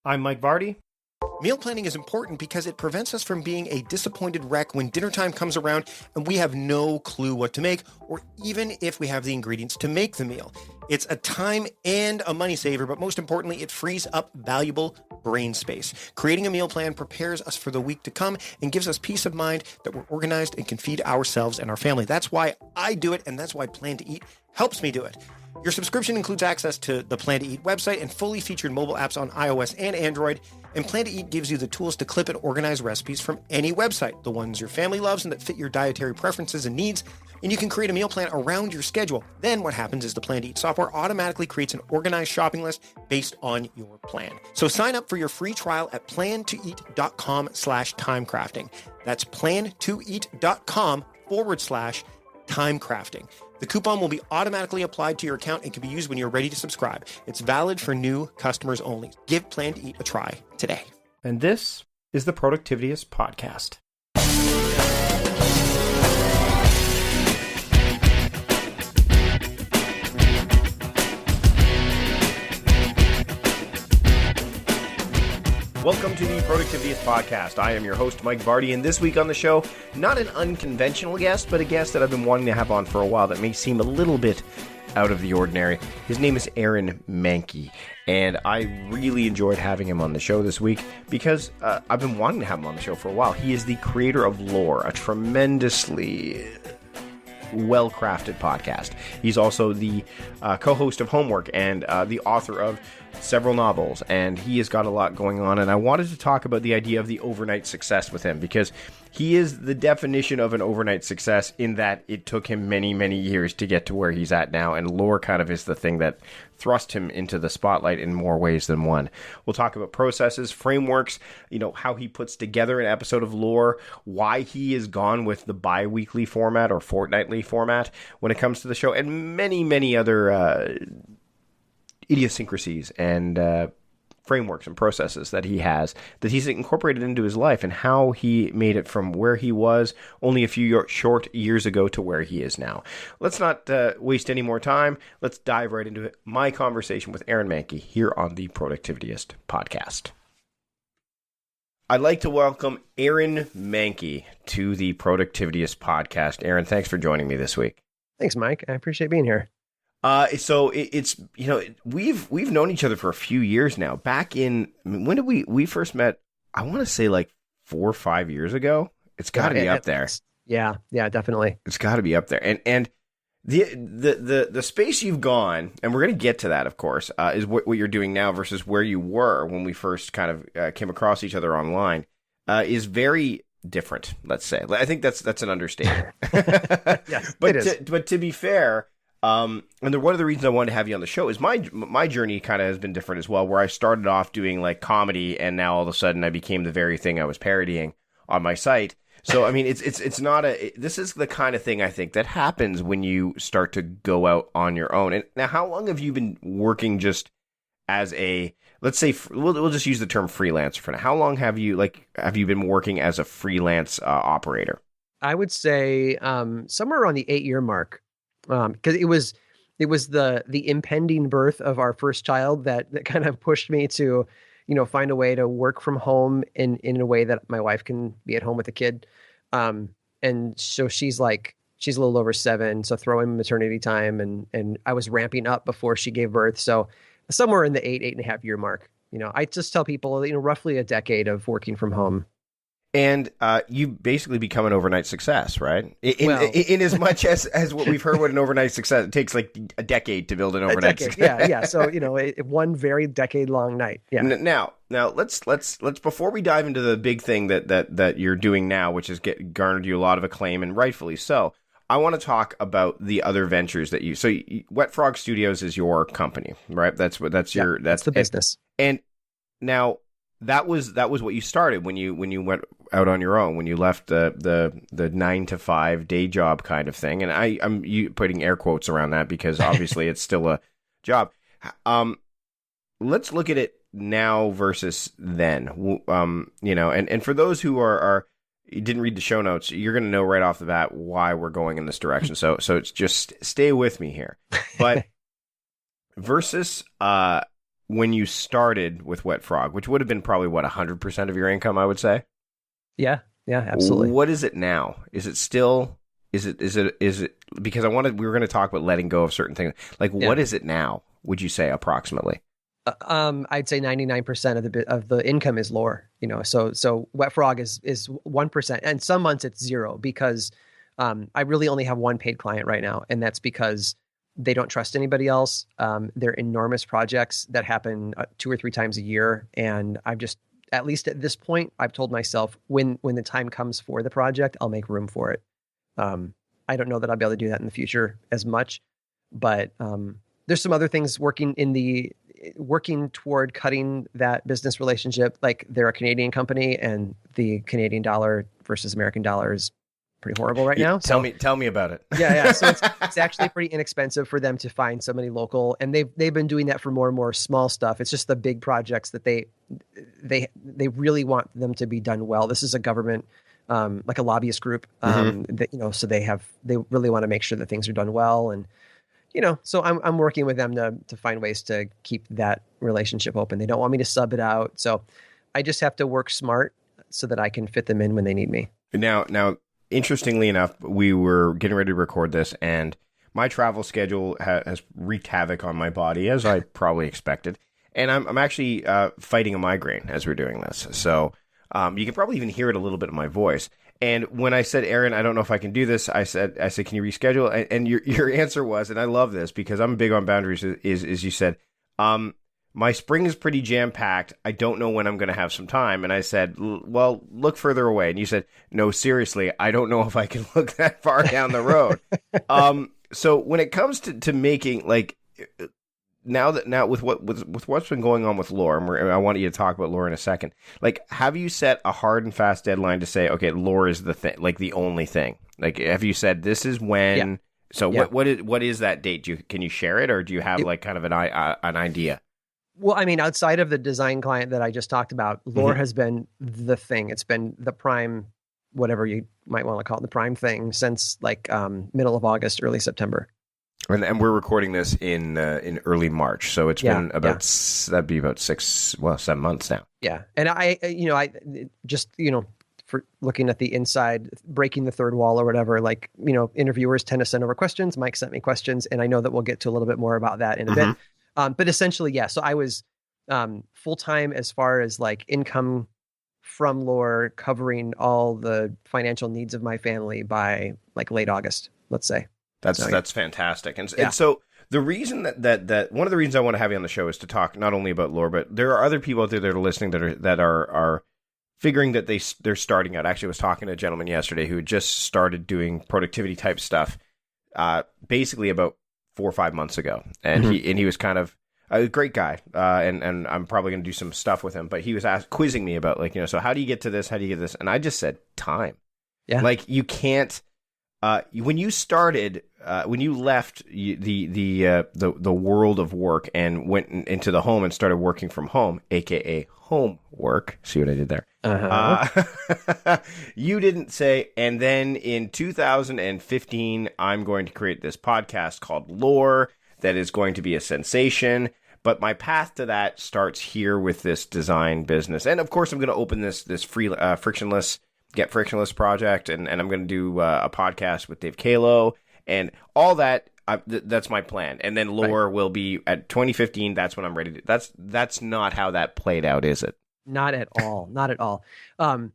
I'm Mike Vardy. Meal planning is important because it prevents us from being a disappointed wreck when dinner time comes around and we have no clue what to make, or even if we have the ingredients to make the meal. It's a time and a money saver, but most importantly, it frees up valuable brain space. Creating a meal plan prepares us for the week to come and gives us peace of mind that we're organized and can feed ourselves and our family. That's why I do it, and that's why Plan to Eat helps me do it. Your subscription includes access to the Plan to Eat website and fully featured mobile apps on iOS and Android. And Plan to Eat gives you the tools to clip and organize recipes from any website, the ones your family loves and that fit your dietary preferences and needs. And you can create a meal plan around your schedule. Then what happens is the Plan to Eat software automatically creates an organized shopping list based on your plan. So sign up for your free trial at plantoeat.com/timecrafting. That's plantoeat.com/timecrafting. The coupon will be automatically applied to your account and can be used when you're ready to subscribe. It's valid for new customers only. Give Plan to Eat a try today. And this is the Productivityist Podcast. Welcome to the Productivityist Podcast. I am your host, Mike Vardy, and this week on the show, not an unconventional guest, but a guest that I've been wanting to have on for a while that may seem a little bit out of the ordinary. His name is Aaron Mahnke, and I really enjoyed having him on the show this week because I've been wanting to have him on the show for a while. He is the creator of Lore, a tremendously well-crafted podcast. He's also the co-host of Homework and the author of several novels, and he has got a lot going on, and I wanted to talk about the idea of the overnight success with him because he is the definition of an overnight success in that it took him many, many years to get to where he's at now, and Lore kind of is the thing that thrust him into the spotlight in more ways than one. We'll talk about processes, frameworks, how he puts together an episode of Lore, why he has gone with the bi-weekly format or fortnightly format when it comes to the show, and many, many other idiosyncrasies and frameworks and processes that he has that he's incorporated into his life and how he made it from where he was only a few short years ago to where he is now. Let's not waste any more time. Let's dive right into it. My conversation with Aaron Mahnke here on the Productivityist Podcast. I'd like to welcome Aaron Mahnke to the Productivityist Podcast. Aaron, thanks for joining me this week. Thanks, Mike. I appreciate being here. So it's we've known each other for a few years now. Back in, when did we first met? I want to say like 4 or 5 years ago. It's got to be up there. Yeah, definitely. It's got to be up there. And the space you've gone, and we're going to get to that, of course, is what you're doing now versus where you were when we first kind of came across each other online, is very different. Let's say. I think that's an understatement. Yes, but it is. But to be fair. And one of the reasons I wanted to have you on the show is my journey kind of has been different as well, where I started off doing like comedy, and now all of a sudden I became the very thing I was parodying on my site. So I mean, it's not this is the kind of thing I think that happens when you start to go out on your own. And now, how long have you been working just as a, let's say, we'll just use the term freelancer for now. How long have you been working as a freelance operator? I would say somewhere around the 8-year mark. Because it was the impending birth of our first child that kind of pushed me to, find a way to work from home in a way that my wife can be at home with the kid. And so she's a little over 7, so throw in maternity time, and I was ramping up before she gave birth. So somewhere in the 8.5 year mark, I just tell people, roughly a decade of working from home. And you basically become an overnight success, right? In as much as what we've heard, what an overnight success, it takes like a decade to build an overnight success. Yeah. So one very decade-long night. Yeah. Now let's before we dive into the big thing that you're doing now, which has garnered you a lot of acclaim, and rightfully so. I want to talk about the other ventures that you. So Wet Frog Studios is your company, right? That's the business. And now. That was what you started when you went out on your own, when you left the 9-to-5 day job kind of thing. And I'm putting air quotes around that because obviously it's still a job. Let's look at it now versus then. And for those who are you didn't read the show notes, you're going to know right off the bat why we're going in this direction. So it's just stay with me here. But versus when you started with Wet Frog, which would have been probably, what, 100% of your income, I would say? Yeah, absolutely. What is it now? Is it still, is it, because we were going to talk about letting go of certain things. Like, what is it now, would you say, approximately? I'd say 99% of the income is lore, so Wet Frog is 1%, and some months it's 0 because I really only have one paid client right now, and that's because they don't trust anybody else. They're enormous projects that happen 2 or 3 times a year, and I've just, at least at this point, I've told myself when the time comes for the project, I'll make room for it. I don't know that I'll be able to do that in the future as much, but there's some other things working toward cutting that business relationship. Like, they're a Canadian company, and the Canadian dollar versus American dollar is pretty horrible right now. Tell me about it. Yeah. So it's actually pretty inexpensive for them to find somebody local, and they've been doing that for more and more small stuff. It's just the big projects that they really want them to be done well. This is a government, like a lobbyist group, that, so they really want to make sure that things are done well, and so I'm working with them to find ways to keep that relationship open. They don't want me to sub it out, so I just have to work smart so that I can fit them in when they need me. Now, interestingly enough, we were getting ready to record this, and my travel schedule has wreaked havoc on my body, as I probably expected. And I'm actually fighting a migraine as we're doing this. So you can probably even hear it a little bit in my voice. And when I said, Aaron, I don't know if I can do this, I said, can you reschedule? And your answer was, and I love this because I'm big on boundaries, is you said, my spring is pretty jam-packed. I don't know when I'm going to have some time. And I said, well, look further away. And you said, no, seriously, I don't know if I can look that far down the road. So when it comes to making, like, now with what's been going on with lore, and I want you to talk about lore in a second. Like, have you set a hard and fast deadline to say, okay, lore is the thing, like the only thing? Like, have you said this is when? Yeah. So yeah. What is that date? Can you share it, or do you have like kind of an idea? Well, I mean, outside of the design client that I just talked about, lore has been the thing. It's been the prime, whatever you might want to call it, the prime thing since like middle of August, early September. And we're recording this in early March, so it's been about that'd be about 7 months now. Yeah, and I just for looking at the inside, breaking the third wall or whatever. Like, interviewers tend to send over questions. Mike sent me questions, and I know that we'll get to a little bit more about that in a bit. But essentially, yeah. So I was full time as far as like income from lore, covering all the financial needs of my family by like late August, let's say. That's fantastic. And so the reason that one of the reasons I want to have you on the show is to talk not only about lore, but there are other people out there that are listening that are figuring that they're starting out. Actually, I was talking to a gentleman yesterday who had just started doing productivity type stuff, basically about 4 or 5 months ago, and he was kind of a great guy, and I'm probably going to do some stuff with him. But he was quizzing me about so how do you get to this? How do you get this? And I just said time. Yeah, like you can't. When you started, when you left the world of work and went into the home and started working from home, aka homework. See what I did there? You didn't say, and then in 2015, I'm going to create this podcast called Lore that is going to be a sensation. But my path to that starts here with this design business, and of course, I'm going to open this free Frictionless. Get Frictionless project, and I'm going to do a podcast with Dave Kalo and all that. That's my plan. And then lore will be at 2015. That's when I'm ready to. That's not how that played out, is it? Not at all. Not at all. I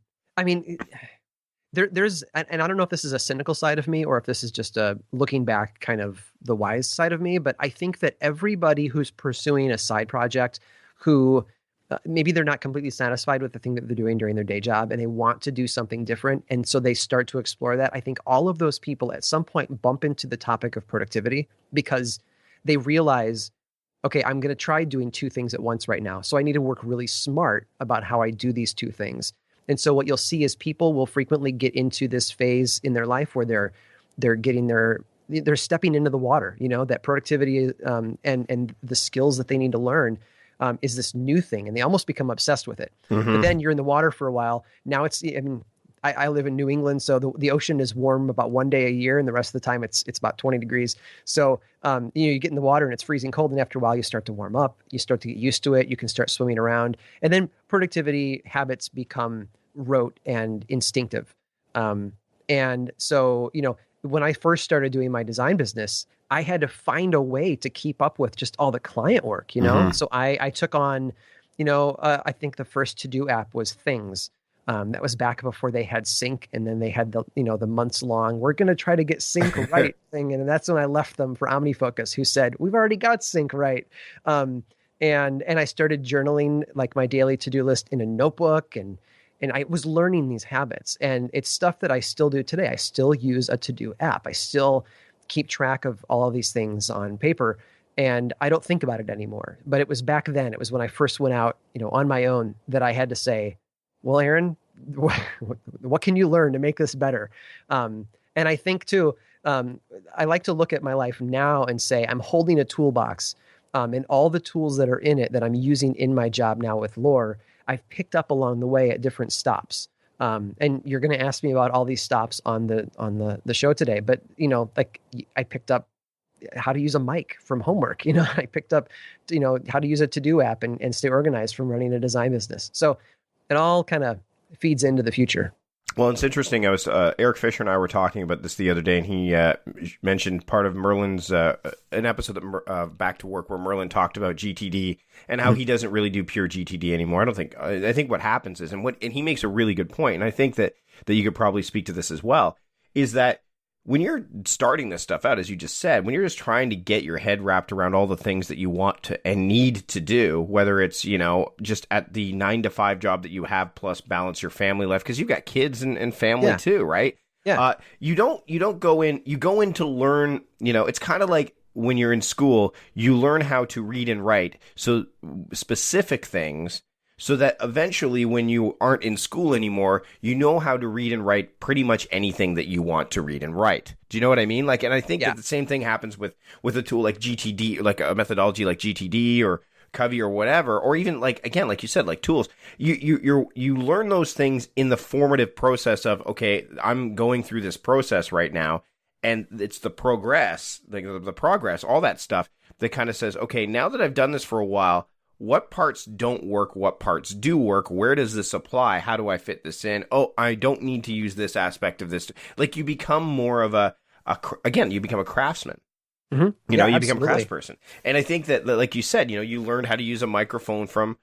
mean, there's, and I don't know if this is a cynical side of me or if this is just a looking back kind of the wise side of me, but I think that everybody who's pursuing a side project who maybe they're not completely satisfied with the thing that they're doing during their day job and they want to do something different. And so they start to explore that. I think all of those people at some point bump into the topic of productivity because they realize, okay, I'm going to try doing 2 things at once right now. So I need to work really smart about how I do these 2 things. And so what you'll see is people will frequently get into this phase in their life where they're getting they're stepping into the water, that productivity and the skills that they need to learn is this new thing, and they almost become obsessed with it. But then you're in the water for a while. Now I live in New England, so the ocean is warm about one day a year, and the rest of the time it's about 20 degrees. So you get in the water and it's freezing cold, and after a while you start to warm up. You start to get used to it. You can start swimming around, and then productivity habits become rote and instinctive. And so when I first started doing my design business, I had to find a way to keep up with just all the client work. So I took on, I think the first to-do app was Things. That was back before they had Sync, and then they had the months long, we're going to try to get Sync right thing. And that's when I left them for OmniFocus, who said, we've already got Sync right. And I started journaling like my daily to-do list in a notebook, and I was learning these habits, and it's stuff that I still do today. I still use a to-do app. I still keep track of all of these things on paper, and I don't think about it anymore. But it was back then, it was when I first went out, on my own, that I had to say, well, Aaron, what can you learn to make this better? And I think too, I like to look at my life now and say, I'm holding a toolbox, and all the tools that are in it that I'm using in my job now with Lore, I've picked up along the way at different stops. And you're going to ask me about all these stops on the show today, but like I picked up how to use a mic from homework. I picked up, how to use a to-do app and stay organized from running a design business. So it all kind of feeds into the future. Well, it's interesting. I was Eric Fisher and I were talking about this the other day, and he mentioned part of Merlin's an episode of Back to Work where Merlin talked about GTD and how he doesn't really do pure GTD anymore. I think what happens is, and he makes a really good point, and I think that you could probably speak to this as well, is that when you're starting this stuff out, as you just said, when you're just trying to get your head wrapped around all the things that you want to and need to do, whether it's, just at the 9-to-5 job that you have plus balance your family life, because you've got kids and family too, right? Yeah. You don't go in, you go in to learn, it's kind of like when you're in school, you learn how to read and write. So specific things, so that eventually when you aren't in school anymore, you know how to read and write pretty much anything that you want to read and write. Do you know what I mean? And I think that the same thing happens with a tool like GTD, like a methodology like GTD or Covey or whatever, or even like you said, like tools. You learn those things in the formative process of, okay, I'm going through this process right now, and it's the progress, the progress, all that stuff that kind of says, okay, now that I've done this for a while, what parts don't work? What parts do work? Where does this apply? How do I fit this in? Oh, I don't need to use this aspect of this. Like you become more of you become a craftsman. Mm-hmm. You become a craftsperson. And I think that, like you said, you learned how to use a microphone from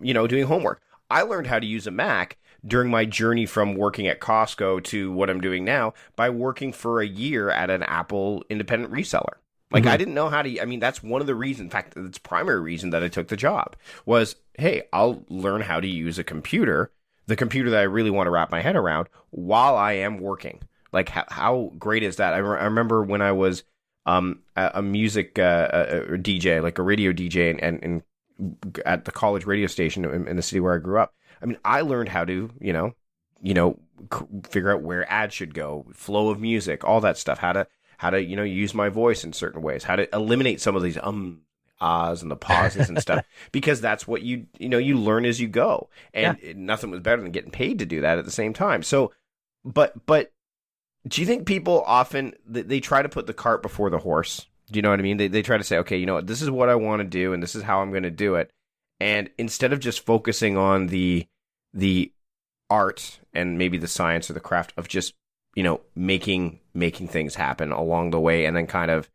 doing homework. I learned how to use a Mac during my journey from working at Costco to what I'm doing now by working for a year at an Apple independent reseller. I didn't know how to, that's one of the reasons, in fact, it's primary reason that I took the job was, hey, I'll learn how to use a computer, the computer that I really want to wrap my head around while I am working. Like, how great is that? I remember when I was a music DJ, like a radio DJ and at the college radio station in the city where I grew up. I learned how to, figure out where ads should go, flow of music, all that stuff, how to use my voice in certain ways, how to eliminate some of these ahs and the pauses and stuff, because that's what you learn as you go. And nothing was better than getting paid to do that at the same time. So, but do you think people often, they try to put the cart before the horse? Do you know what I mean? They try to say, okay, this is what I want to do and this is how I'm going to do it. And instead of just focusing on the art and maybe the science or the craft of just, making things happen along the way, and then kind of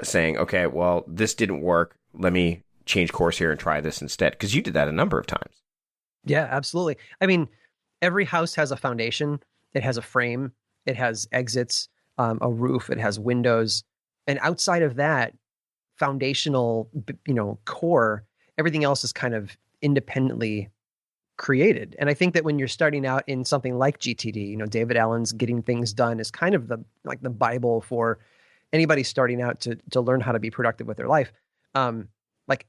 saying, okay, well, this didn't work. Let me change course here and try this instead. Because you did that a number of times. Yeah, absolutely. Every house has a foundation. It has a frame. It has exits, a roof. It has windows. And outside of that foundational, core, everything else is kind of independently created. And I think that when you're starting out in something like GTD, David Allen's Getting Things Done is kind of the Bible for anybody starting out to learn how to be productive with their life.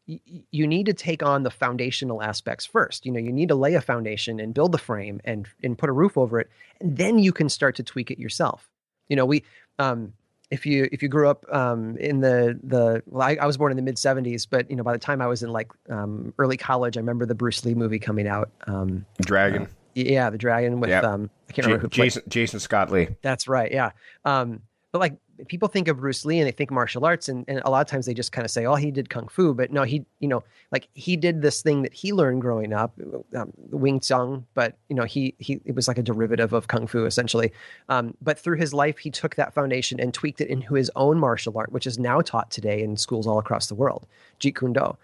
You need to take on the foundational aspects first. You need to lay a foundation and build the frame and put a roof over it, and then you can start to tweak it yourself. If you grew up in I was born in the mid 70s, but by the time I was in early college, I remember the Bruce Lee movie coming out. Dragon. Yeah, the dragon with Yep. I can't remember who played. Jason Scott Lee. That's right. Yeah. But like people think of Bruce Lee and they think martial arts, and a lot of times they just kind of say, "Oh, he did kung fu," but no, like he did this thing that he learned growing up, Wing Chun. But he it was like a derivative of kung fu essentially. But through his life, he took that foundation and tweaked it into his own martial art, which is now taught today in schools all across the world, Jeet Kune Do.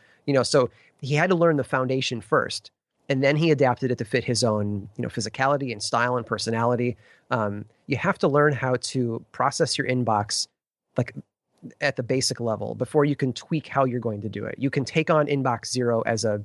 So he had to learn the foundation first, and then he adapted it to fit his own, physicality and style and personality. You have to learn how to process your inbox like at the basic level before you can tweak how you're going to do it. You can take on inbox zero as a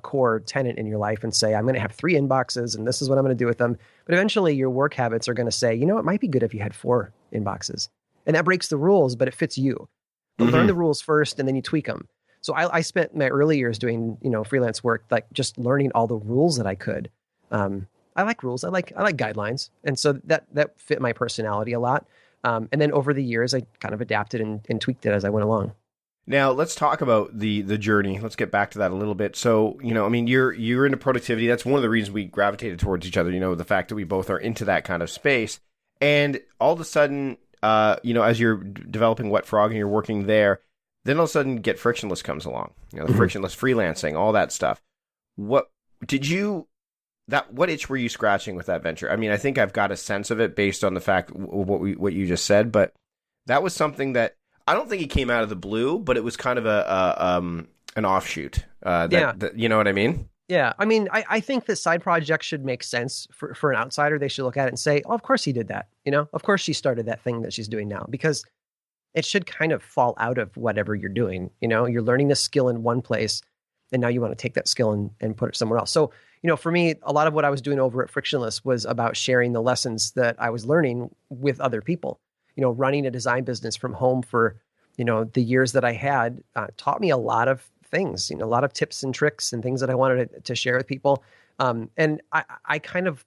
core tenet in your life and say, I'm going to have 3 inboxes and this is what I'm going to do with them. But eventually your work habits are going to say, it might be good if you had 4 inboxes. And that breaks the rules, but it fits you. But learn the rules first and then you tweak them. So I spent my early years doing, freelance work, like just learning all the rules that I could. I like rules. I like guidelines. And so that fit my personality a lot. And then over the years, I kind of adapted and tweaked it as I went along. Now let's talk about the journey. Let's get back to that a little bit. So, you're into productivity. That's one of the reasons we gravitated towards each other, the fact that we both are into that kind of space. And all of a sudden, as you're developing Wet Frog and you're working there, then all of a sudden get Frictionless comes along, the frictionless freelancing, all that stuff. What itch were you scratching with that venture? I mean, I think I've got a sense of it based on the fact what you just said, but that was something that I don't think it came out of the blue, but it was kind of an offshoot. That, you know what I mean? Yeah. I mean, I think that side projects should make sense for an outsider. They should look at it and say, oh, of course he did that. Of course she started that thing that she's doing now, because it should kind of fall out of whatever you're doing. You're learning a skill in one place and now you want to take that skill and put it somewhere else. So, for me, a lot of what I was doing over at Frictionless was about sharing the lessons that I was learning with other people. Running a design business from home for, the years that I had taught me a lot of things, a lot of tips and tricks and things that I wanted to share with people. And I'm kind of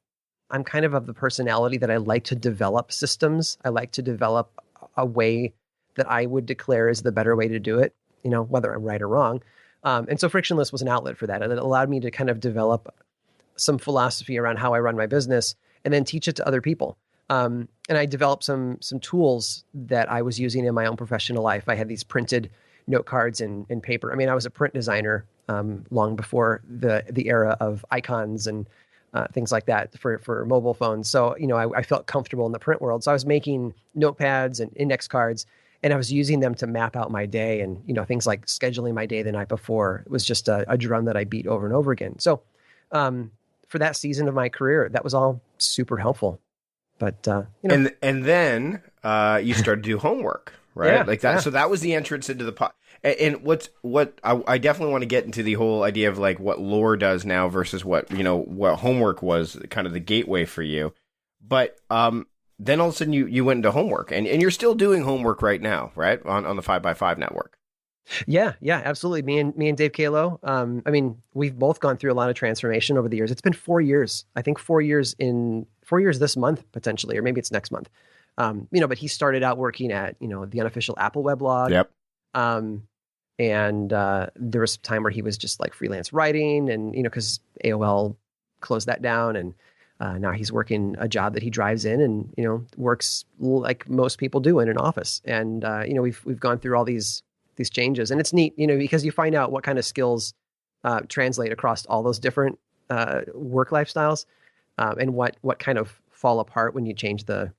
the personality that I like to develop systems. I like to develop a way that I would declare is the better way to do it, whether I'm right or wrong. And so Frictionless was an outlet for that. And it allowed me to kind of develop some philosophy around how I run my business and then teach it to other people. And I developed some tools that I was using in my own professional life. I had these printed note cards and paper. I mean, I was a print designer long before the era of icons and things like that for mobile phones. So, I felt comfortable in the print world. So I was making notepads and index cards, and I was using them to map out my day and, things like scheduling my day the night before. It was just a drum that I beat over and over again. So for that season of my career, that was all super helpful. But, And then you started to do homework, right? Yeah, like that. yeah. So that was the entrance into the pot. And what I definitely want to get into the whole idea of like what lore does now versus what homework was kind of the gateway for you. But then all of a sudden you went into homework and you're still doing homework right now, right? On the 5x5 network. Yeah, absolutely. Me and Dave Kalo. I mean, we've both gone through a lot of transformation over the years. It's been 4 years. I think 4 years this month, potentially, or maybe it's next month. But he started out working at, the unofficial Apple weblog. Yep. And there was a time where he was just like freelance writing and, because AOL closed that down, and now he's working a job that he drives in and, works like most people do in an office. And, we've gone through all these changes, and it's neat, because you find out what kind of skills translate across all those different work lifestyles, and what kind of fall apart when you change the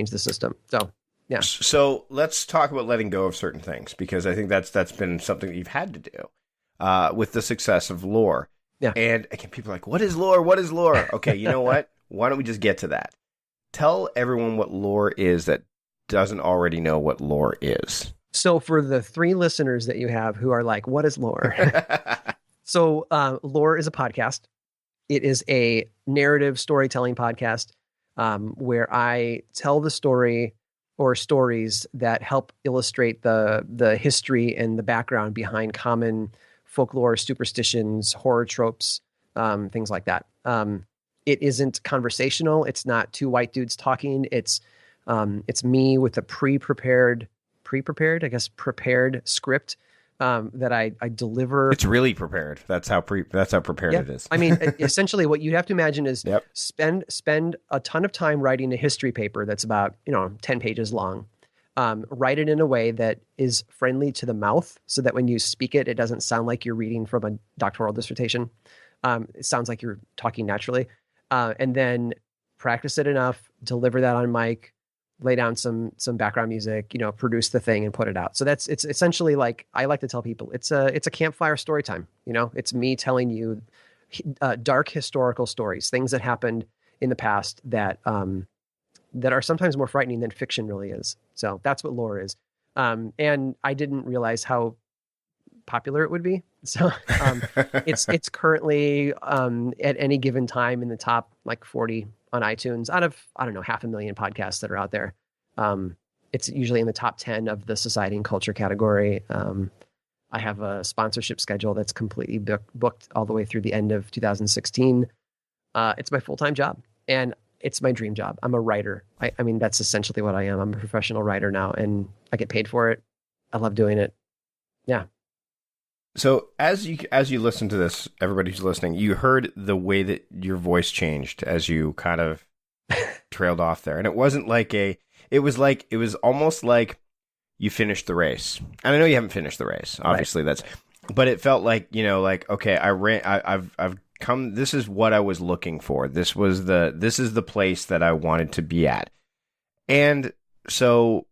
system. So, yeah. So let's talk about letting go of certain things, because I think that's been something that you've had to do with the success of lore. Yeah. And again, people are like, what is lore? What is lore? Okay, you know what? Why don't we just get to that? Tell everyone what lore is that doesn't already know what lore is. So for the 3 listeners that you have who are like, what is lore? So lore is a podcast. It is a narrative storytelling podcast where I tell the story or stories that help illustrate the history and the background behind common folklore, superstitions, horror tropes, things like that. It isn't conversational. It's not 2 white dudes talking. It's me with a prepared script that I deliver. It's really prepared. That's how prepared it is. I mean, essentially what you'd have to imagine is Yep. spend a ton of time writing a history paper that's about, 10 pages long. Write it in a way that is friendly to the mouth so that when you speak it, it doesn't sound like you're reading from a doctoral dissertation. It sounds like you're talking naturally. And then practice it enough, deliver that on mic, lay down some background music, produce the thing and put it out. So it's essentially like, I like to tell people it's a campfire story time. It's me telling you dark historical stories, things that happened in the past that are sometimes more frightening than fiction really is. So that's what lore is. And I didn't realize how popular it would be. So it's currently at any given time in the top 40 on iTunes out of, I don't know, 500,000 podcasts that are out there. It's usually in the top 10 of the society and culture category. I have a sponsorship schedule that's completely booked all the way through the end of 2016. It's my full-time job and it's my dream job. I'm a writer. I mean, that's essentially what I am. I'm a professional writer now and I get paid for it. I love doing it. Yeah. So as you listen to this, everybody who's listening, you heard the way that your voice changed as you kind of trailed off there. And it wasn't like it was almost like you finished the race. And I know you haven't finished the race. Obviously right. But it felt like, okay, I've come, this is what I was looking for. This is the place that I wanted to be at. And so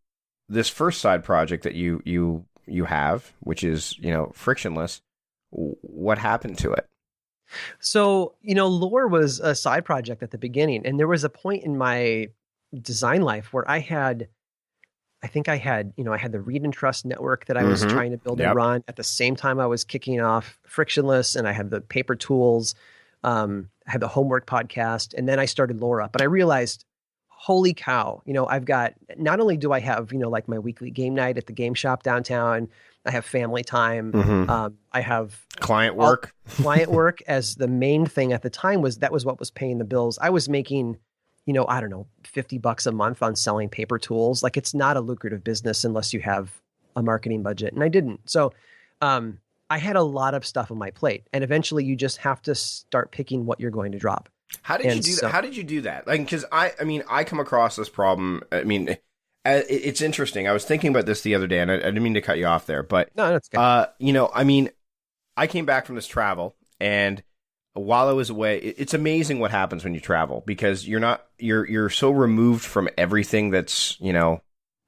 this first side project that you have, which is, Frictionless, what happened to it? So, lore was a side project at the beginning. And there was a point in my design life where I had the Read and Trust network that I was trying to build and run. At the same time, I was kicking off Frictionless and I had the paper tools. I had the homework podcast and then I started lore up, but I realized, holy cow, I've got, not only do I have, my weekly game night at the game shop downtown, I have family time. I have client work as the main thing at the time that was what was paying the bills. I was making, I don't know, $50 a month on selling paper tools. Like it's not a lucrative business unless you have a marketing budget. And I didn't. So, I had a lot of stuff on my plate and eventually you just have to start picking what you're going to drop. How did you do that? How did you do that? Like, because I come across this problem. I mean, it's interesting. I was thinking about this the other day, and I didn't mean to cut you off there, but no, that's good. I came back from this travel, and while I was away, it's amazing what happens when you travel because you're so removed from everything that's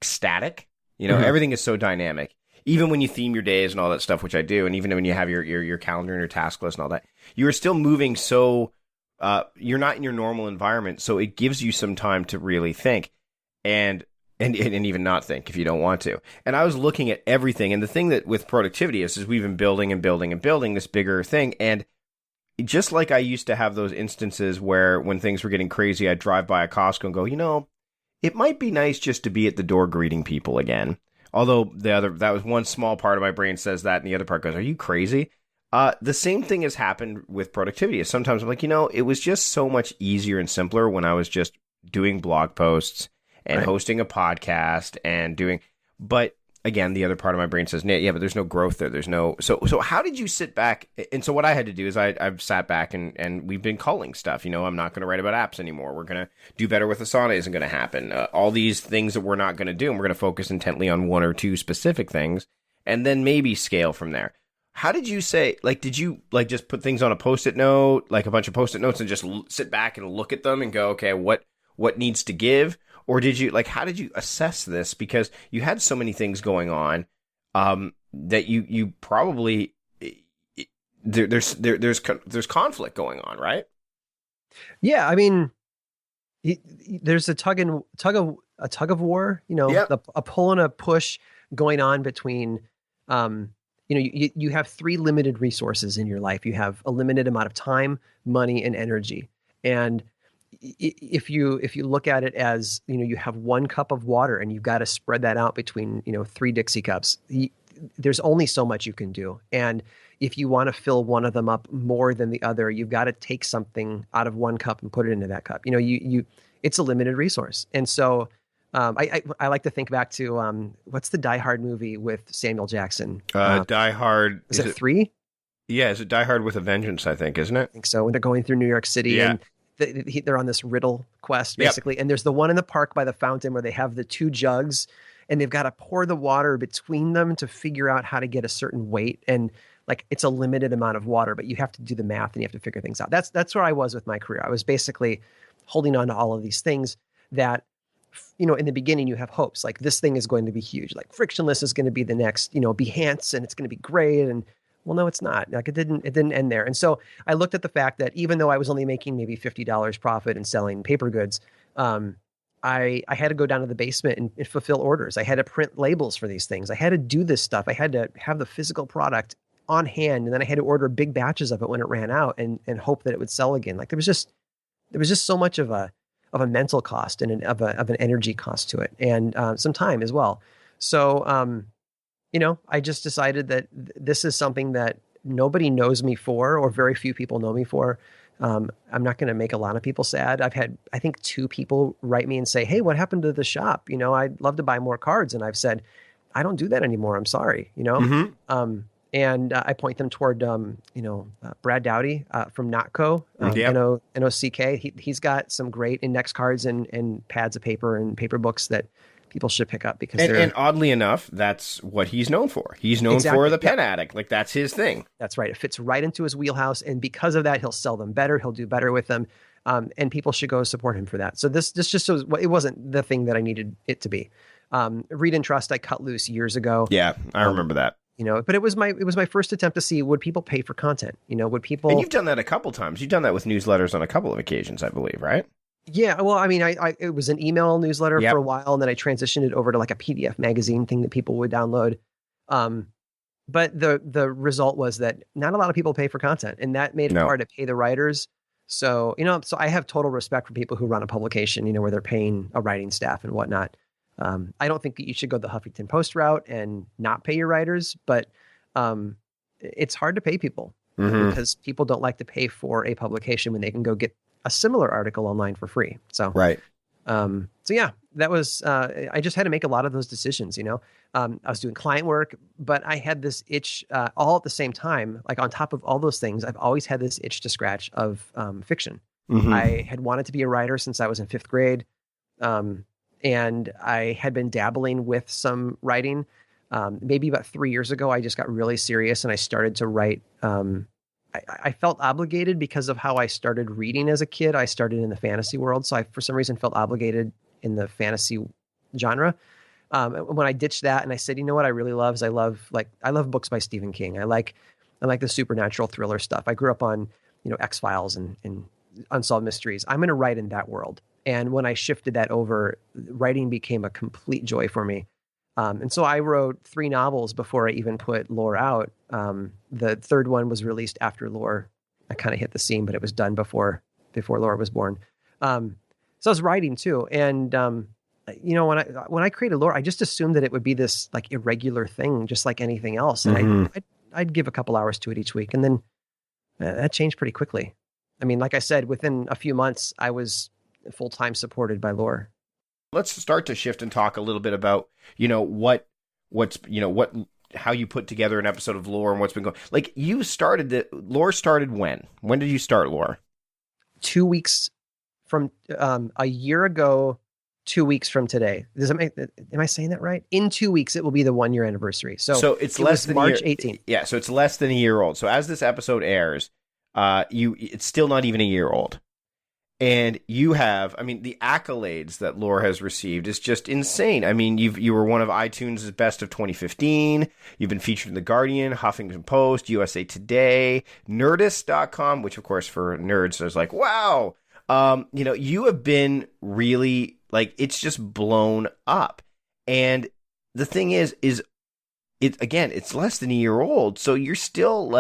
static. Everything is so dynamic. Even when you theme your days and all that stuff, which I do, and even when you have your calendar and your task list and all that, you are still moving so. You're not in your normal environment, so it gives you some time to really think and even not think if you don't want to. And I was looking at everything, and the thing that with productivity is we've been building and building and building this bigger thing, and just like I used to have those instances where when things were getting crazy, I'd drive by a Costco and go, it might be nice just to be at the door greeting people again. Although that was one small part of my brain says that, and the other part goes, are you crazy? The same thing has happened with productivity. Sometimes I'm like, it was just so much easier and simpler when I was just doing blog posts and hosting a podcast and but again, the other part of my brain says, yeah, but there's no growth there. There's no, so how did you sit back? And so what I had to do is I've sat back and we've been culling stuff. I'm not going to write about apps anymore. We're going to do better with Asana isn't going to happen. All these things that we're not going to do, and we're going to focus intently on one or two specific things and then maybe scale from there. How did you say, did you just put things on a Post-it note, like a bunch of Post-it notes and just sit back and look at them and go, okay, what needs to give? Or did you, how did you assess this? Because you had so many things going on that you probably, there's conflict going on, right? Yeah. I mean, there's a tug of war, a pull and a push going on between, you have three limited resources in your life. You have a limited amount of time, money, and energy. And if you look at it as, you have 1 cup of water and you've got to spread that out between, 3 Dixie cups, there's only so much you can do. And if you want to fill one of them up more than the other, you've got to take something out of 1 cup and put it into that cup. It's a limited resource. And so, I like to think back to what's the Die Hard movie with Samuel Jackson? Die Hard. Is it 3? Yeah, is it Die Hard with a Vengeance, I think, isn't it? I think so. When they're going through New York City and they're on this riddle quest, basically. Yep. And there's the one in the park by the fountain where they have the 2 jugs and they've got to pour the water between them to figure out how to get a certain weight. And like, it's a limited amount of water, but you have to do the math and you have to figure things out. That's where I was with my career. I was basically holding on to all of these things that, in the beginning you have hopes, like this thing is going to be huge. Like Frictionless is going to be the next, Behance, and it's going to be great. And well, no, it's not. Like it didn't end there. And so I looked at the fact that even though I was only making maybe $50 profit and selling paper goods, I had to go down to the basement and fulfill orders. I had to print labels for these things. I had to do this stuff. I had to have the physical product on hand, and then I had to order big batches of it when it ran out and hope that it would sell again. Like there was just so much of a mental cost and of an energy cost to it, and some time as well. So, I just decided that this is something that nobody knows me for, or very few people know me for. I'm not going to make a lot of people sad. I've had, I think, 2 people write me and say, "Hey, what happened to the shop? I'd love to buy more cards." And I've said, "I don't do that anymore. I'm sorry." Mm-hmm. And I point them toward, Brad Dowdy from Notco, NOCK. He's got some great index cards and pads of paper and paper books that people should pick up because and oddly enough, that's what he's known for. He's known for the pen addict. Like that's his thing. That's right. It fits right into his wheelhouse. And because of that, he'll sell them better. He'll do better with them. And people should go support him for that. So this just shows, it wasn't the thing that I needed it to be. Read and Trust, I cut loose years ago. Yeah, I remember that. But it was my first attempt to see, would people pay for content? Would people? And you've done that a couple times. You've done that with newsletters on a couple of occasions, I believe, right? Yeah. Well, I mean, it was an email newsletter for a while, and then I transitioned it over to like a PDF magazine thing that people would download. But the result was that not a lot of people pay for content, and that made it hard to pay the writers. So, so I have total respect for people who run a publication, where they're paying a writing staff and whatnot. I don't think that you should go the Huffington Post route and not pay your writers, but it's hard to pay people because people don't like to pay for a publication when they can go get a similar article online for free. So, right. So yeah, that was, I just had to make a lot of those decisions, I was doing client work, but I had this itch, all at the same time, like on top of all those things, I've always had this itch to scratch of, fiction. Mm-hmm. I had wanted to be a writer since I was in 5th grade. And I had been dabbling with some writing. Maybe about 3 years ago, I just got really serious and I started to write. I felt obligated because of how I started reading as a kid. I started in the fantasy world. So I, for some reason, felt obligated in the fantasy genre. When I ditched that and I said, what I really love is I love books by Stephen King. I like the supernatural thriller stuff. I grew up on, X-Files and Unsolved Mysteries. I'm going to write in that world. And when I shifted that over, writing became a complete joy for me. And so I wrote 3 novels before I even put Lore out. The 3rd one was released after Lore. I kind of hit the scene, but it was done before Lore was born. So I was writing too. And, when I created Lore, I just assumed that it would be this like irregular thing, just like anything else. And I'd give a couple hours to it each week. And then that changed pretty quickly. I mean, like I said, within a few months, I was full-time supported by Lore. Let's start to shift and talk a little bit about, how you put together an episode of Lore and what's been going. Like you started Lore started when? When did you start Lore? 2 weeks from a year ago, 2 weeks from today. Am I saying that right? In 2 weeks, it will be the 1-year anniversary. So it's less than March 18th. Yeah. So it's less than a year old. So as this episode airs, it's still not even a year old. And you have, the accolades that Lore has received is just insane. You were one of iTunes' best of 2015. You've been featured in The Guardian, Huffington Post, USA Today, Nerdist.com, which of course for nerds is like, wow. You have been really it's just blown up. And the thing is it's less than a year old. So you're still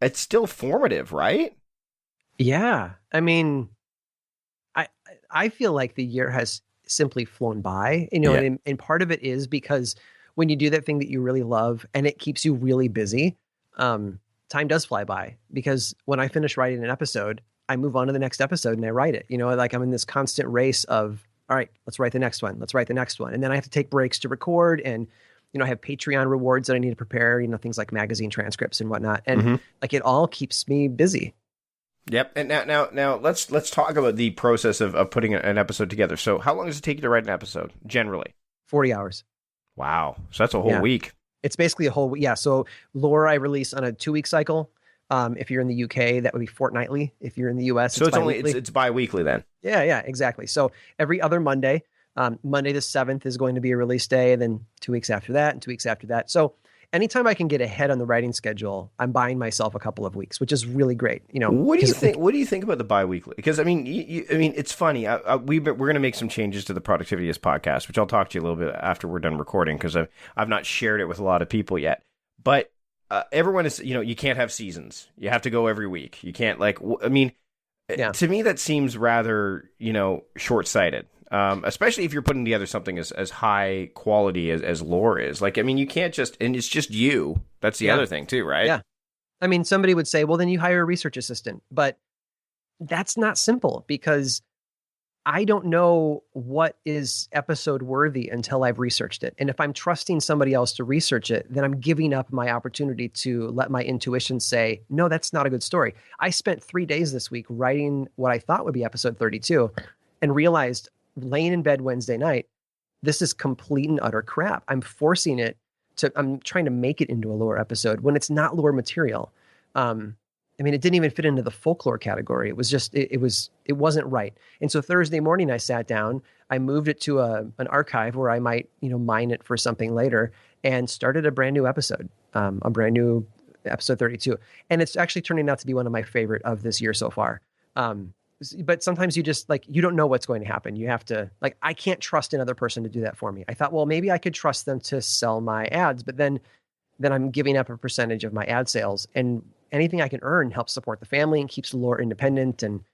it's still formative, right? Yeah. I feel like the year has simply flown by, and part of it is because when you do that thing that you really love and it keeps you really busy, time does fly by, because when I finish writing an episode, I move on to the next episode and I write it, I'm in this constant race of all right, let's write the next one. Let's write the next one. And then I have to take breaks to record, and I have Patreon rewards that I need to prepare, things like magazine transcripts and whatnot. And like it all keeps me busy. Yep. And now let's talk about the process of putting an episode together. So how long does it take you to write an episode generally? 40 hours. Wow. So that's a whole week. It's basically a whole week. Yeah. So lore I release on a 2-week cycle. If you're in the UK, that would be fortnightly. If you're in the US, so it's bi-weekly then. Yeah, exactly. So every other Monday, Monday the 7th is going to be a release day, and then 2 weeks after that, and 2 weeks after that. So anytime I can get ahead on the writing schedule, I'm buying myself a couple of weeks, which is really great. What do you think? What do you think about the bi-weekly? Because I mean, it's funny. We're going to make some changes to the Productivity is podcast, which I'll talk to you a little bit after we're done recording, because I've not shared it with a lot of people yet. But everyone is, you can't have seasons. You have to go every week. You can't to me that seems rather, short-sighted. Especially if you're putting together something as high quality as lore is. You can't just, and it's just you. That's the other thing too, right? Yeah. I mean, somebody would say, well, then you hire a research assistant, but that's not simple, because I don't know what is episode worthy until I've researched it. And if I'm trusting somebody else to research it, then I'm giving up my opportunity to let my intuition say, no, that's not a good story. I spent 3 days this week writing what I thought would be episode 32 and realized, laying in bed Wednesday night, this is complete and utter crap. I'm forcing it I'm trying to make it into a lore episode when it's not lore material. It didn't even fit into the folklore category. It was just, it wasn't right. And so Thursday morning I sat down, I moved it to an archive where I might, mine it for something later, and started a brand new episode, a brand new episode 32. And it's actually turning out to be one of my favorite of this year so far. But sometimes you just you don't know what's going to happen. You have to I can't trust another person to do that for me. I thought, well, maybe I could trust them to sell my ads, but then I'm giving up a percentage of my ad sales, and anything I can earn helps support the family and keeps the lore independent, and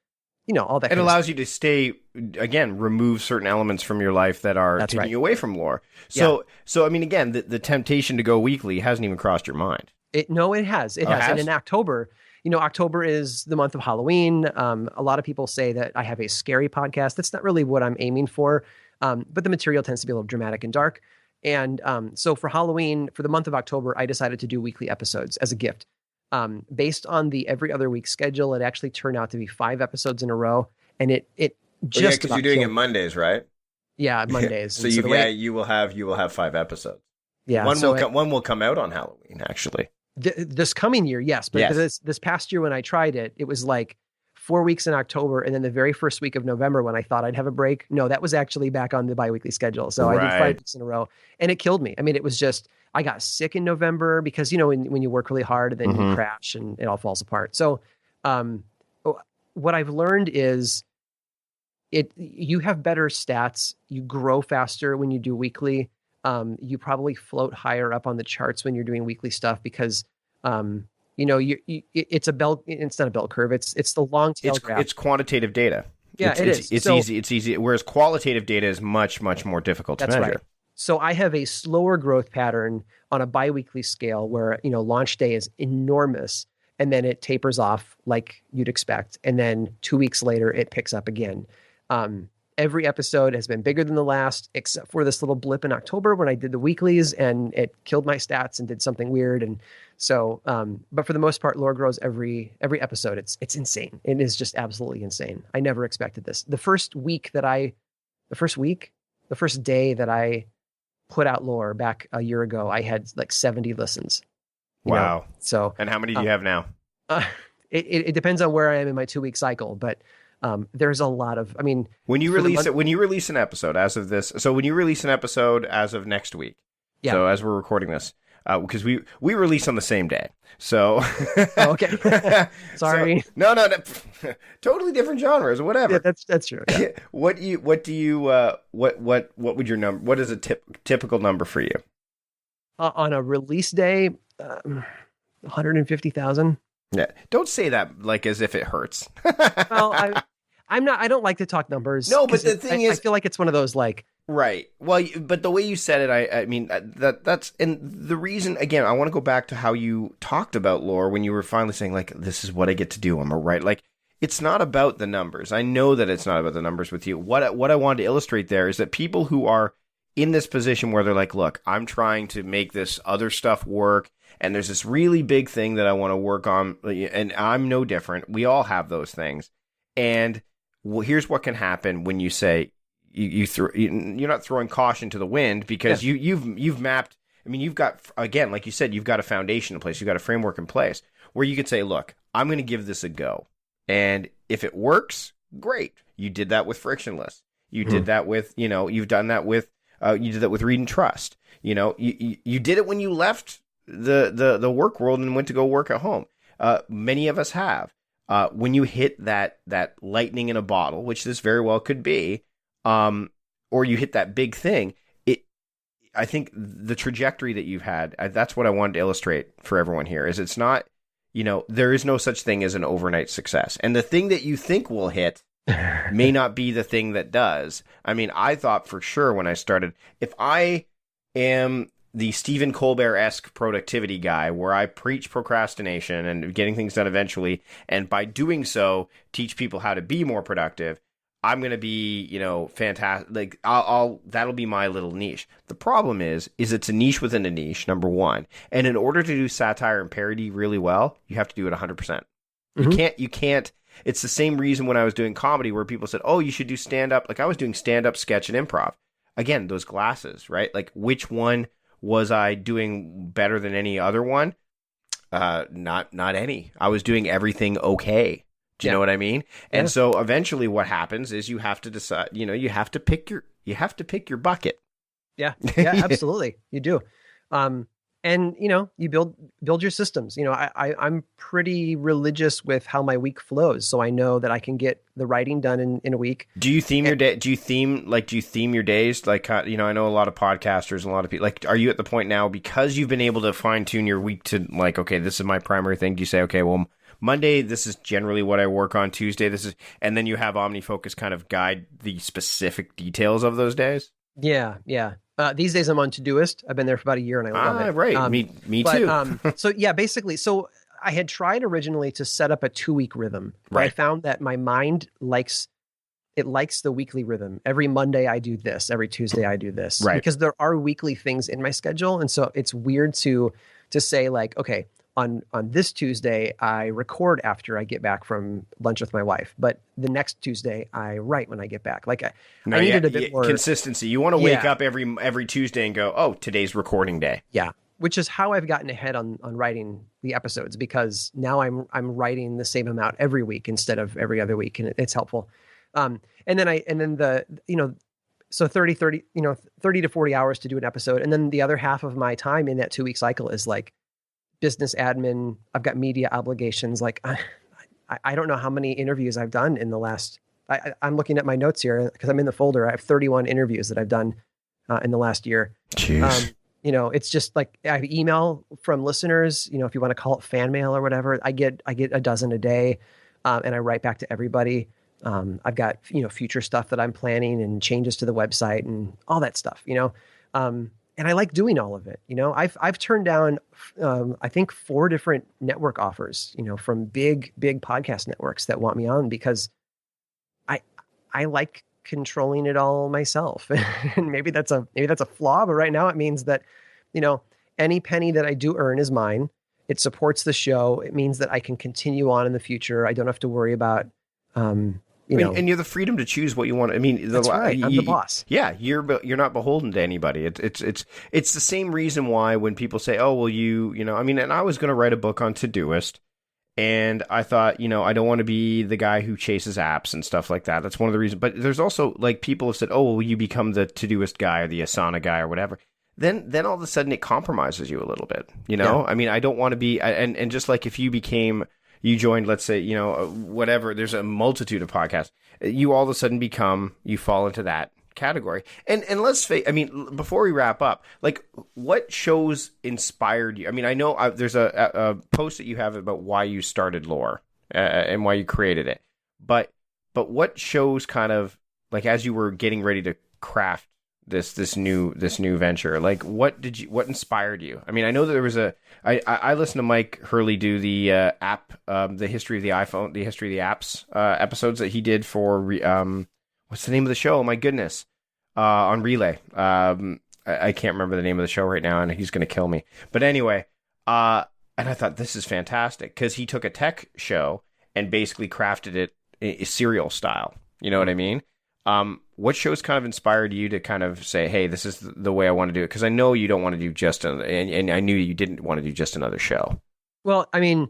all that. It allows you to stay, again, remove certain elements from your life that are taking you away from lore. So again, the temptation to go weekly hasn't even crossed your mind. It has. And in October, October is the month of Halloween. A lot of people say that I have a scary podcast. That's not really what I'm aiming for. But the material tends to be a little dramatic and dark. And so for Halloween, for the month of October, I decided to do weekly episodes as a gift. Based on the every other week schedule, it actually turned out to be 5 episomes in a row. And it just because you're doing it Mondays, right? Yeah, Mondays. So you will have 5 episodes. Yeah, one will come out on Halloween, actually. This coming year, yes. But this past year when I tried it, it was 4 weeks in October, and then the very first week of November when I thought I'd have a break. No, that was actually back on the biweekly schedule. So I did 5 weeks in a row, and it killed me. It was just, I got sick in November because, when you work really hard and then you crash and it all falls apart. So what I've learned is you have better stats. You grow faster when you do weekly. You probably float higher up on the charts when you're doing weekly stuff because, it's a bell. It's not a bell curve. It's the long tail graph. It's quantitative data. Yeah, it's easy. It's easy. Whereas qualitative data is much, much more difficult to measure. Right. So I have a slower growth pattern on a biweekly scale where, launch day is enormous and then it tapers off like you'd expect. And then 2 weeks later, it picks up again. Every episode has been bigger than the last, except for this little blip in October when I did the weeklies and it killed my stats and did something weird. And so, but for the most part, lore grows every episode. It's insane. It is just absolutely insane. I never expected this. The first day that I put out lore back a year ago, I had 70 listens. Wow. So, and how many do you have now? It depends on where I am in my 2 week cycle, but there's a lot of, when you release an episode as of this, so when you release an episode as of next week, so as we're recording this, because we release on the same day, so okay, sorry, so, no, totally different genres, whatever. Yeah, that's true. Yeah. What would your number? What is a typical number for you on a release day? 150,000. Yeah, don't say that as if it hurts. Well, I don't like to talk numbers. No, but the thing is, I feel like it's one of those right. Well, but the way you said it, I mean, that's, and the reason, again, I want to go back to how you talked about lore when you were finally saying, this is what I get to do. I'm a writer. it's not about the numbers. I know that it's not about the numbers with you. What I wanted to illustrate there is that people who are in this position where they're like, look, I'm trying to make this other stuff work, and there's this really big thing that I want to work on, and I'm no different. We all have those things. And here's what can happen when you say you're not throwing caution to the wind, because you've mapped. I mean, you've got, again, like you said, you've got a foundation in place. You've got a framework in place where you could say, look, I'm going to give this a go. And if it works, great. You did that with Frictionless. You did that with, you've done that with, you did that with Read and Trust. You did it when you left the work world and went to go work at home. Many of us have. When you hit that lightning in a bottle, which this very well could be, or you hit that big thing, I think the trajectory that you've had, that's what I wanted to illustrate for everyone here, is it's not, there is no such thing as an overnight success. And the thing that you think will hit may not be the thing that does. I mean, I thought for sure when I started, if I am the Stephen Colbert-esque productivity guy where I preach procrastination and getting things done eventually, and by doing so, teach people how to be more productive, I'm going to be, fantastic. Like, that'll be my little niche. The problem is it's a niche within a niche, number one. And in order to do satire and parody really well, you have to do it 100%. You can't, it's the same reason when I was doing comedy where people said, oh, you should do stand-up. Like, I was doing stand-up, sketch, and improv. Again, those glasses, right? Like, which one was I doing better than any other one? Not any. I was doing everything okay. Do you know what I mean? And so eventually what happens is you have to decide, you have to pick your bucket. Yeah, absolutely. You do. And you build your systems. I'm pretty religious with how my week flows. So I know that I can get the writing done in a week. Do you theme your day? Do you theme your days? Like, I know a lot of podcasters and a lot of people, like, are you at the point now, because you've been able to fine tune your week to like, okay, this is my primary thing. Do you say, okay, well, Monday, this is generally what I work on. Tuesday, and then you have OmniFocus kind of guide the specific details of those days? Yeah. These days I'm on Todoist. I've been there for about a year and I love it. Right. Me too. So basically, I had tried originally to set up a 2-week rhythm. Right. I found that my mind likes the weekly rhythm. Every Monday I do this. Every Tuesday I do this. Right. Because there are weekly things in my schedule. And so it's weird to say like, okay, on this Tuesday, I record after I get back from lunch with my wife. But the next Tuesday, I write when I get back. Like I needed a bit more consistency. You want to wake up every Tuesday and go, oh, today's recording day. Yeah, which is how I've gotten ahead on writing the episodes, because now I'm writing the same amount every week instead of every other week, and it's helpful. So 30 to 40 hours to do an episode, and then the other half of my time in that 2-week cycle is like business admin. I've got media obligations. Like I don't know how many interviews I've done in the last, I'm looking at my notes here because I'm in the folder. I have 31 interviews that I've done in the last year. Jeez. It's just like I have email from listeners, if you want to call it fan mail or whatever. I get a dozen a day, and I write back to everybody. I've got, future stuff that I'm planning and changes to the website and all that stuff, and I like doing all of it. I've turned down, I think 4 different network offers, from big podcast networks that want me on, because I like controlling it all myself. And maybe that's a flaw, but right now it means that, any penny that I do earn is mine. It supports the show. It means that I can continue on in the future. I don't have to worry about, and you have the freedom to choose what you want. I mean, that's right. I'm the boss. Yeah, you're not beholden to anybody. It's the same reason why when people say, "Oh, well, and I was going to write a book on Todoist, and I thought, I don't want to be the guy who chases apps and stuff like that. That's one of the reasons. But there's also like people have said, "Oh, well, you become the Todoist guy or the Asana guy or whatever." Then all of a sudden it compromises you a little bit. Yeah. I mean, I don't want to be, and just like if you joined, let's say, whatever, there's a multitude of podcasts. You all of a sudden you fall into that category. And let's face, before we wrap up, like, what shows inspired you? I mean, I know there's a post that you have about why you started Lore and why you created it. But what shows kind of, like, as you were getting ready to craft this new venture? Like, what inspired you? I mean, I know that there was I listened to Mike Hurley do the the history of the iPhone, the history of the apps episodes that he did for what's the name of the show? Oh my goodness, on Relay. I can't remember the name of the show right now, and he's going to kill me. But anyway, and I thought this is fantastic because he took a tech show and basically crafted it serial style. You know what I mean? What shows kind of inspired you to kind of say, hey, this is the way I want to do it? Because I know you don't want to do just and I knew you didn't want to do just another show. Well, I mean,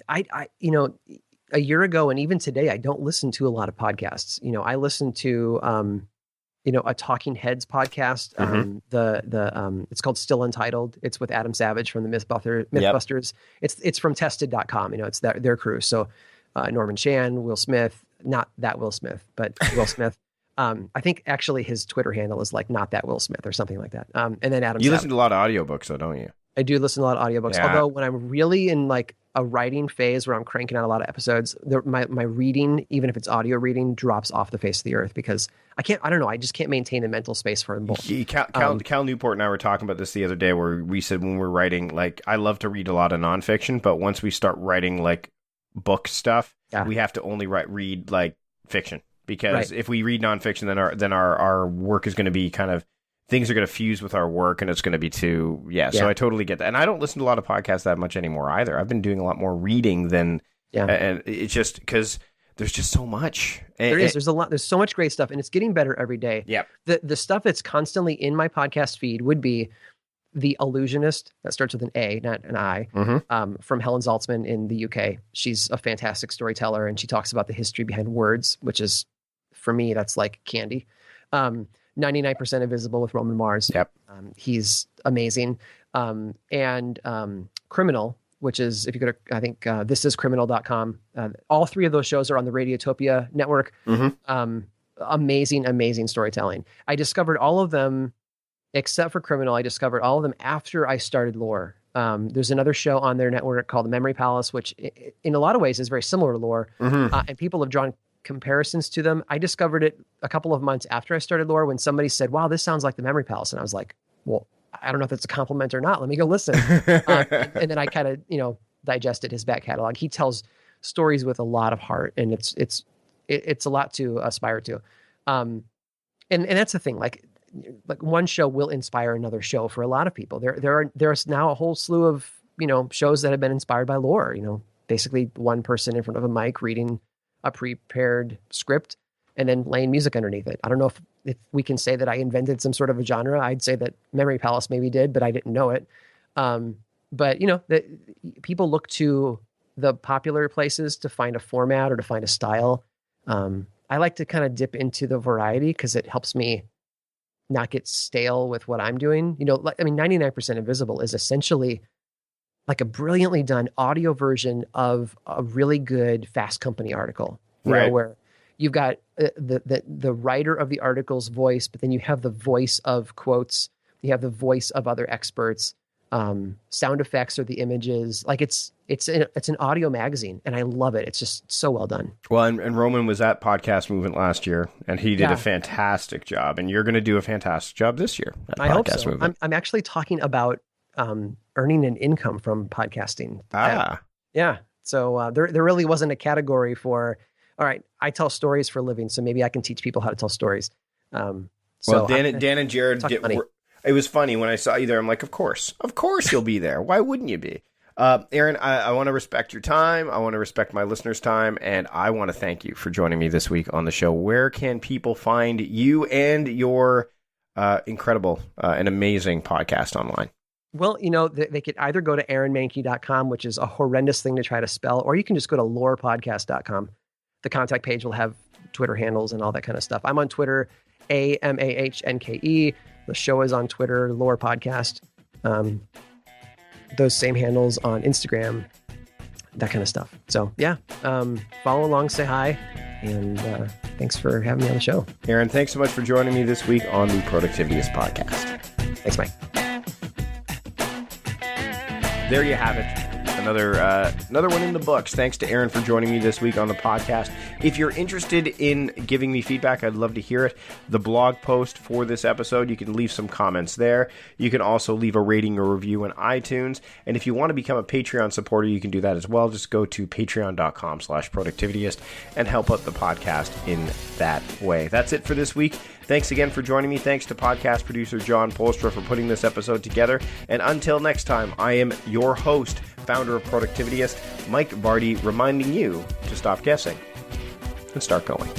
I a year ago and even today, I don't listen to a lot of podcasts. I listen to, a Talking Heads podcast. It's called Still Untitled. It's with Adam Savage from the Mythbusters. Yep. It's from tested.com. It's their crew. So Norman Chan, Will Smith, not that Will Smith, but Will Smith. I think actually his Twitter handle is like not that Will Smith or something like that. And then Adam You Savage. listen to a lot of audiobooks though, don't you? I do listen to a lot of audiobooks. Yeah. Although when I'm really in like a writing phase where I'm cranking out a lot of episodes, my reading, even if it's audio reading, drops off the face of the earth because I just can't maintain a mental space for them both. Cal Newport and I were talking about this the other day where we said when we're writing, like, I love to read a lot of nonfiction, but once we start writing like book stuff, we have to only read like fiction because if we read nonfiction, then our work is going to be kind of, things are going to fuse with our work and it's going to be too, so I totally get that. And I don't listen to a lot of podcasts that much anymore either. I've been doing a lot more reading than, and it's just because there's just so much. There's a lot, there's so much great stuff and it's getting better every day. Yep. The stuff that's constantly in my podcast feed would be The Illusionist, that starts with an A, not an I, from Helen Zaltzman in the UK. She's a fantastic storyteller and she talks about the history behind words, which is, for me, that's like candy. 99% Invisible with Roman Mars. Yep. He's amazing. And Criminal, which is, if you go to, I think, thisiscriminal.com. All three of those shows are on the Radiotopia network. Amazing storytelling. I discovered all of them, except for Criminal. I discovered all of them after I started Lore. There's another show on their network called The Memory Palace, which in a lot of ways is very similar to Lore. And people have drawn comparisons to them. I discovered it a couple of months after I started Lore when somebody said, wow, this sounds like The Memory Palace. And I was like, well, I don't know if that's a compliment or not. Let me go listen. And then I kind of, digested his back catalog. He tells stories with a lot of heart and it's a lot to aspire to. And that's the thing, like one show will inspire another show for a lot of people. There's now a whole slew of, shows that have been inspired by Lore, basically one person in front of a mic reading a prepared script and then laying music underneath it. I don't know if we can say that I invented some sort of a genre. I'd say that Memory Palace maybe did, but I didn't know it. But people look to the popular places to find a format or to find a style. I like to kind of dip into the variety because it helps me not get stale with what I'm doing. 99% Invisible is essentially like a brilliantly done audio version of a really good Fast Company article, where you've got the writer of the article's voice, but then you have the voice of quotes, you have the voice of other experts, sound effects or the images. Like it's an audio magazine, and I love it. It's just so well done. Well, and Roman was at Podcast Movement last year, and he did a fantastic job, and you're going to do a fantastic job this year at I Podcast hope so. Movement. I'm actually talking about earning an income from podcasting. Yeah. So there really wasn't a category for, all right, I tell stories for a living, so maybe I can teach people how to tell stories. Dan and Jared it was funny when I saw you there. I'm like, of course you'll be there. Why wouldn't you be? Aaron, I want to respect your time. I want to respect my listeners' time, and I want to thank you for joining me this week on the show. Where can people find you and your incredible and amazing podcast online? Well, they could either go to aaronmahnke.com, which is a horrendous thing to try to spell, or you can just go to lorepodcast.com. The contact page will have Twitter handles and all that kind of stuff. I'm on Twitter, AMAHNKE. The show is on Twitter, Lore Podcast. Those same handles on Instagram, that kind of stuff. So, follow along, say hi, and thanks for having me on the show. Aaron, thanks so much for joining me this week on the Productivityist Podcast. Thanks, Mike. There you have it. another one in the books. Thanks to Aaron for joining me this week on the podcast. If you're interested in giving me feedback, I'd love to hear it. The blog post for this episode, you can leave some comments there. You can also leave a rating or review in iTunes. And if you want to become a Patreon supporter, you can do that as well. Just go to patreon.com/productivityist and help out the podcast in that way. That's it for this week. Thanks again for joining me. Thanks to podcast producer John Polstra for putting this episode together. And until next time, I am your host, founder of Productivityist, Mike Vardy, reminding you to stop guessing and start going.